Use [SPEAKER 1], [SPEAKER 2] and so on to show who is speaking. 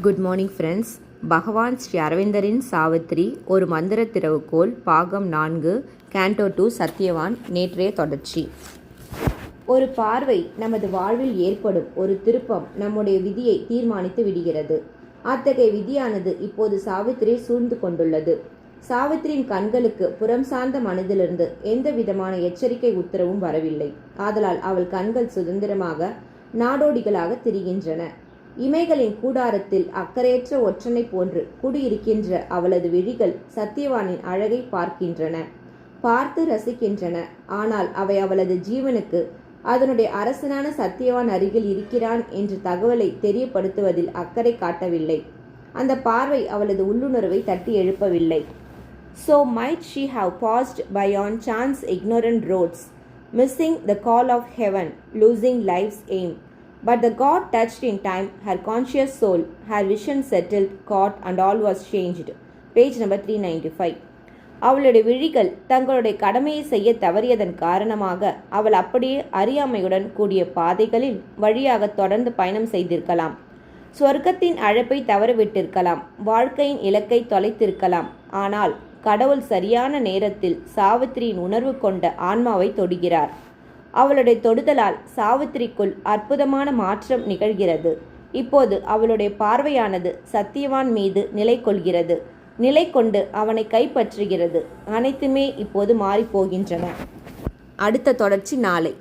[SPEAKER 1] Good morning friends. பகவான் ஸ்ரீ அரவிந்தரின் சாவித்திரி ஒரு மந்திர திறவுகோல் பாகம் 4 கேண்டோ 2 சத்யவான் நேற்றைய தொடர்ச்சி. ஒரு பார்வை நமது வாழ்வில் ஏற்படும் ஒரு திருப்பம் நம்முடைய விதியை தீர்மானித்து விடுகிறது. அத்தகைய விதியானது இப்போது சாவித்திரியை சூழ்ந்து கொண்டுள்ளது. சாவித்திரியின் கண்களுக்கு புறம் சார்ந்த மனதிலிருந்து எந்த விதமான எச்சரிக்கை உத்தரவும் வரவில்லை. ஆதலால் அவள் கண்கள் சுதந்திரமாக நாடோடிகளாக திரிகின்றன. இமைகளின் கூடாரத்தில் அக்கறையற்ற ஒற்றனை போன்று குடியிருக்கின்ற அவளது விழிகள் சத்யவானின் அழகை பார்க்கின்றன, பார்த்து ரசிக்கின்றன. ஆனால் அவை அவளது ஜீவனுக்கு அதனுடைய அரசனான சத்யவான் அருகில் இருக்கிறான் என்ற தகவலை தெரியப்படுத்துவதில் அக்கறை காட்டவில்லை. அந்த பார்வை அவளது உள்ளுணர்வை தட்டி எழுப்பவில்லை. So might she have passed by on chance ignorant roads, missing the call of heaven, losing life's aim. But the God touched in time her conscious soul, her vision settled, caught, and all was changed. Page number 395. அவளுடைய விழிகள் தங்களுடைய கடமையை செய்ய தவறியதன் காரணமாக அவள் அப்படியே அறியாமையுடன் கூடிய பாதைகளில் வழியாக தொடர்ந்து பயணம் செய்திருக்கலாம். சொர்க்கத்தின் அழைப்பை தவறவிட்டிருக்கலாம், வாழ்க்கையின் இலக்கை தொலைத்திருக்கலாம். ஆனால் கடவுள் சரியான நேரத்தில் சாவித்திரியின் உணர்வு கொண்ட ஆன்மாவை தொடுகிறார். அவளுடைய தொடுதலால் சாவித்திரிக்குள் அற்புதமான மாற்றம் நிகழ்கிறது. இப்போது அவளுடைய பார்வையானது சத்யவான் மீது நிலை கொள்கிறது. நிலை கொண்டு அவனை கைப்பற்றுகிறது. அனைத்துமே இப்போது மாறிப்போகின்றன. அடுத்த தொடர்ச்சி நாளை.